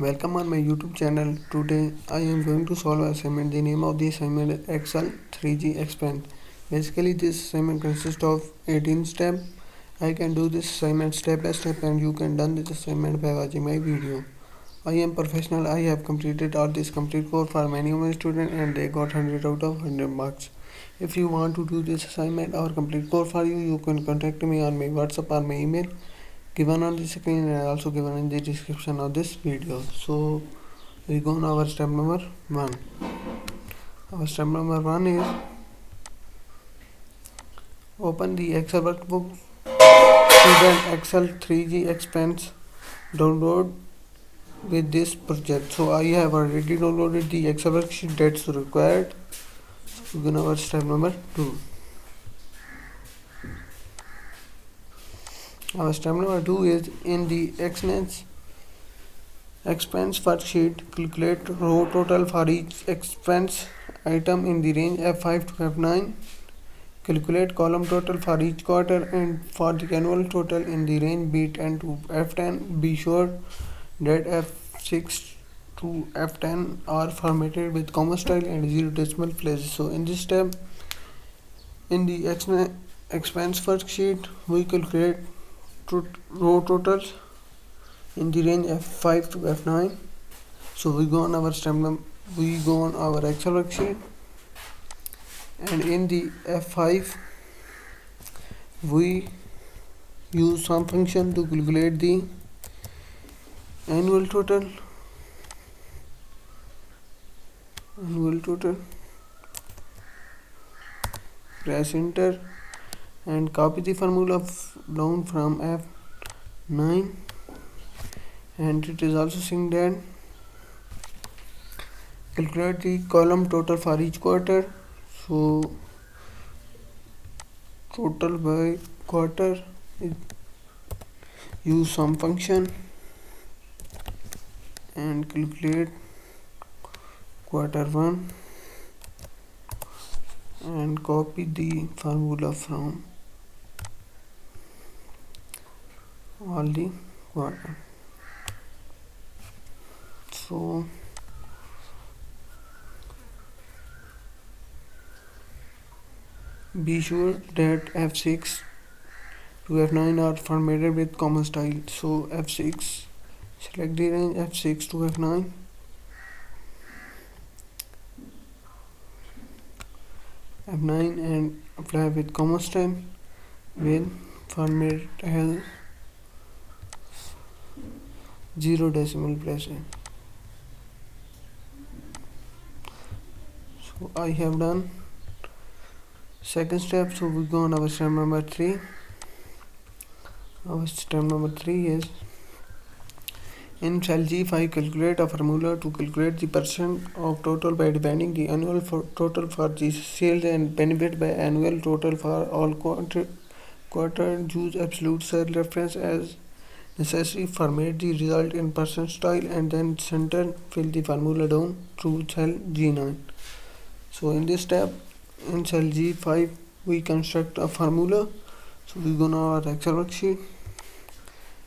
Welcome on my YouTube channel. Today I am going to solve an assignment. The name of the assignment is Excel 3G Expen. Basically this assignment consists of 18 steps. I can do this assignment step by step and you can done this assignment by watching my video. I am professional. I have completed all this complete course for many of my students and they got 100 out of 100 marks. If you want to do this assignment or complete course for you, you can contact me on my WhatsApp or my email given on the screen and also given in the description of this video. So we go on our step number 1. Our step number 1 is open the Excel workbook, student Excel 3G Expense, download with this project. So I have already downloaded the Excel worksheet that's required. So we go on our step number 2. Our step number 2 is in the expense worksheet, calculate row total for each expense item in the range F5 to F9. Calculate column total for each quarter and for the annual total in the range B10 to F10. Be sure that F6 to F10 are formatted with comma style and 0 decimal places. So in this step, in the expense worksheet, we calculate row totals in the range F5 to F9. So we go on our Excel worksheet, and in the F5 we use some function to calculate the annual total. Press enter and copy the formula down from F9, and it is also saying that calculate the column total for each quarter. So total by quarter, use some function and calculate quarter 1 and copy the formula from all the quarter. So be sure that F6 to F9 are formatted with comma style. So F6, select the range F6 to F9. F9 and apply with comma style with format as 0 decimal places. So I have done second step. So we go on our step number 3. Our step number 3 is in cell G5 calculate a formula to calculate the percent of total by dividing the annual total for the sales and benefit by annual total for all quarter. Use absolute cell reference as necessary. Format the result in percent style and then center fill the formula down through cell G9. So in this step, in cell G5 we construct a formula. So we go to our Excel worksheet,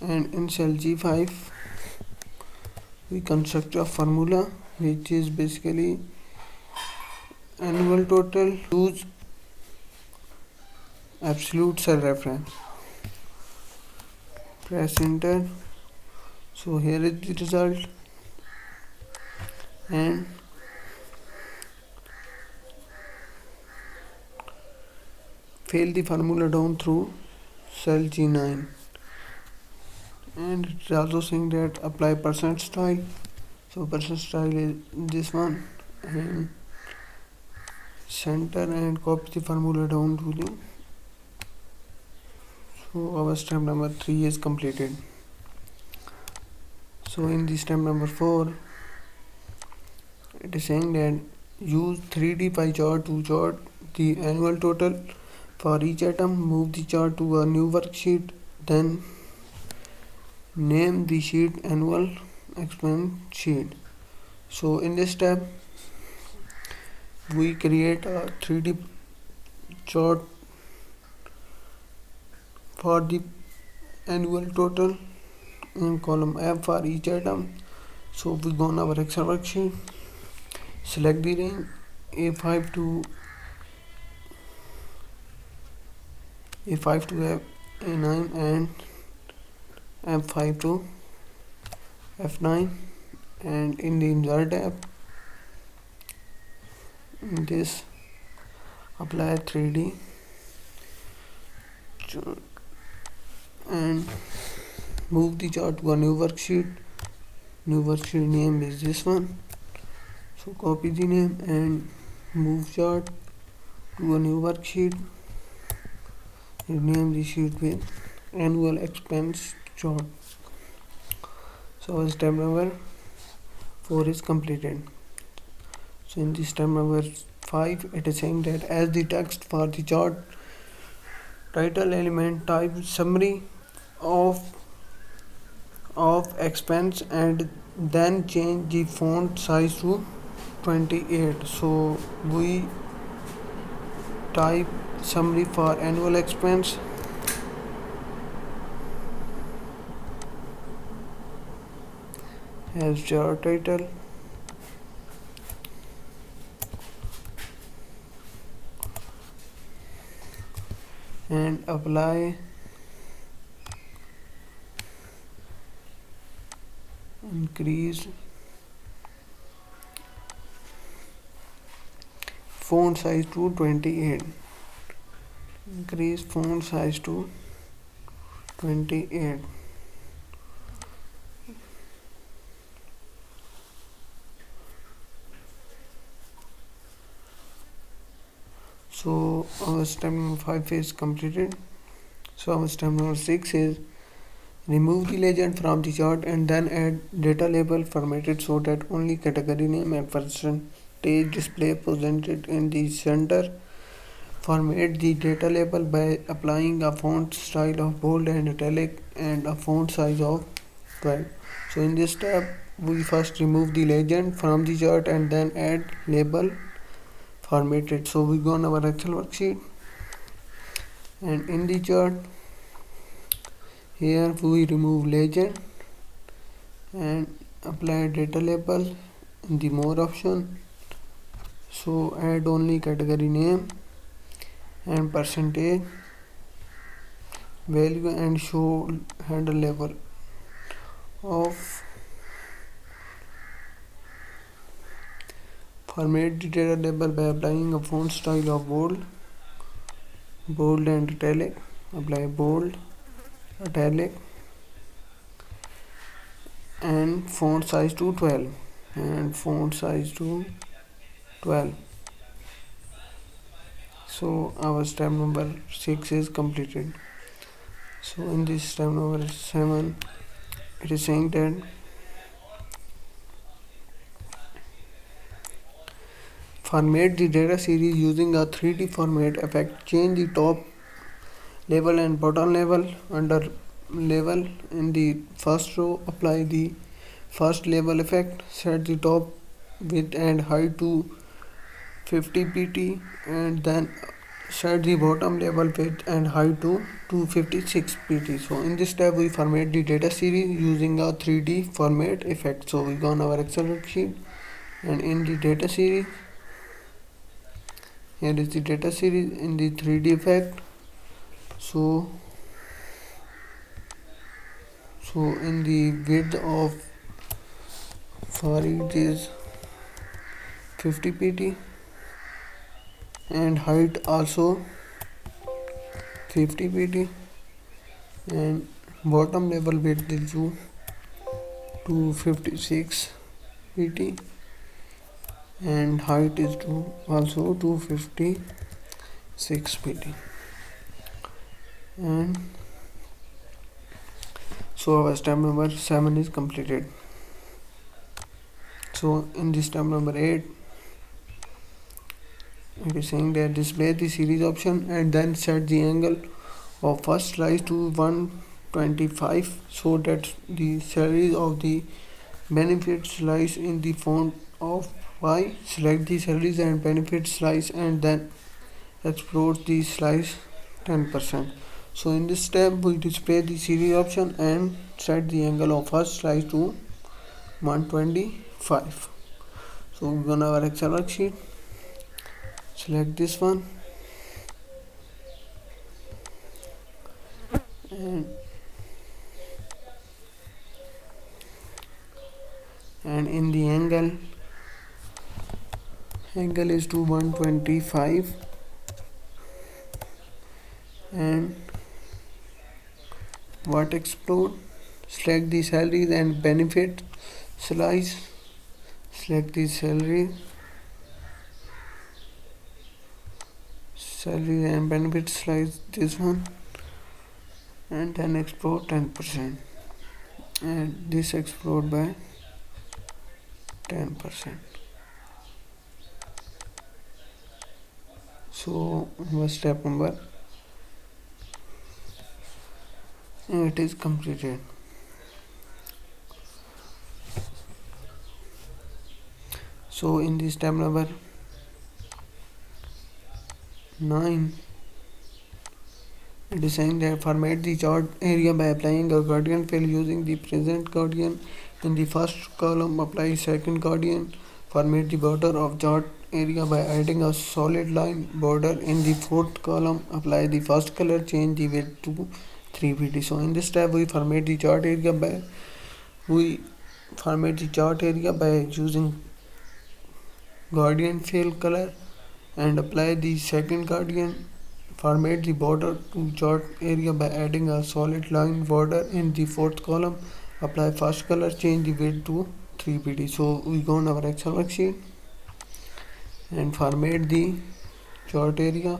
and in cell G5 we construct a formula which is basically annual total. Use absolute cell reference. Press enter. So here is the result, and fill the formula down through cell G9, and it's also saying that apply percent style. So percent style is this one, and center and copy the formula down to the. So our step number 3 is completed. So in the step number 4, it is saying that use 3D pie chart to chart the annual total for each item. Move the chart to a new worksheet, then name the sheet annual expense sheet. So in this step we create a 3D chart for the annual total in column F for each item. So we go on our Excel worksheet, select the range A5 to A9 and F5 to F9, and in the insert tab, in this apply 3D and move the chart to a new worksheet. New worksheet name is this one. So copy the name and move chart to a new worksheet. Rename the sheet with annual expense chart. So step number 4 is completed. So in this step number 5, it is saying that as the text for the chart title element type summary of expense and then change the font size to 28. So we type summary for annual expense as chart title, and apply increase font size to 28. Increase font size to 28. So our step number 5 is completed. So our step number 6 is remove the legend from the chart and then add data label formatted so that only category name and percentage display presented in the center. Format the data label by applying a font style of bold and italic and a font size of 12. So in this step, we first remove the legend from the chart and then add label formatted. So we go on our Excel worksheet, and in the chart here we remove legend and apply data label in the more option. So add only category name and percentage value and show handle level of. Format the data label by applying a font style of bold and italic. Apply bold, italic and font size to 12 and font size to 12. So our step number 6 is completed. So in this step number 7, it is saying that format the data series using a 3D format effect. Change the top level and bottom level. Under level in the first row, apply the first level effect. Set the top width and height to 50 pt and then set the bottom level width and height to 256 pt. So in this step we format the data series using a 3D format effect. So we go on our Excel worksheet, and in the data series, here is the data series in the 3D effect. So in the width of for it is 50 pt and height also 50 pt and bottom level width is to 256 pt and height is to also 256 pt. And so our step number 7 is completed. So in this step number 8, it is saying that display the series option and then set the angle of first slice to 125 so that the series of the benefit slice in the font of Y. Select the series and benefit slice and then export the slice 10%. So in this step we display the series option and set the angle of first slice to 125. So we go on our Excel worksheet, select this one, and in the angle is to 125, and what explode, select the salaries and benefit slice, select the salary and benefit slice, this one, and then explode 10%, and this explode by 10%. So was step number, and it is completed. So in this step number 9, it is saying that format the chart area by applying a gradient fill using the present gradient. In the first column, apply second gradient. Format the border of chart area by adding a solid line border. In the fourth column, apply the first color, change the width to 3 pt. So in this step, we format the chart area by using gradient fill color and apply the second gradient. Format the border to chart area by adding a solid line border. In the fourth column, apply first color, change the width to 3 pt. So we go on our Excel worksheet and format the chart area.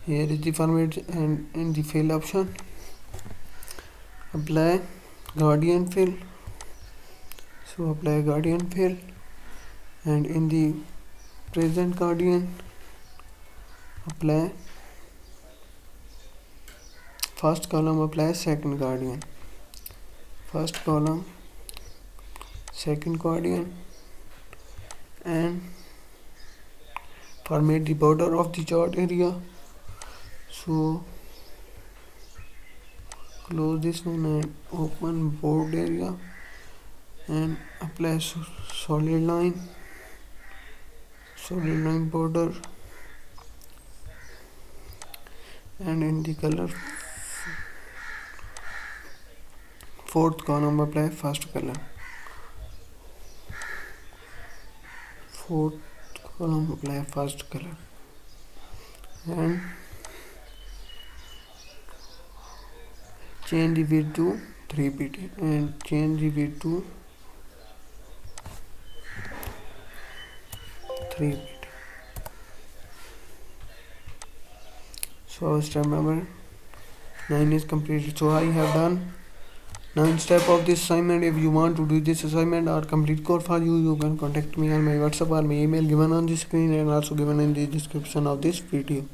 Here is the format, and in the fill option, apply gradient fill. So apply gradient fill, and in the present gradient, apply first column, apply second gradient, first column, second gradient, and format the border of the chart area. So close this one and open board area and apply solid line border, and in the color fourth column, apply first color, fourth column, apply first color, and change the width to 3 pt, and change the width to 3 pt. So step number 9 is completed. So I have done 9 steps of this assignment. If you want to do this assignment or complete code for you, you can contact me on my WhatsApp or my email given on the screen and also given in the description of this video.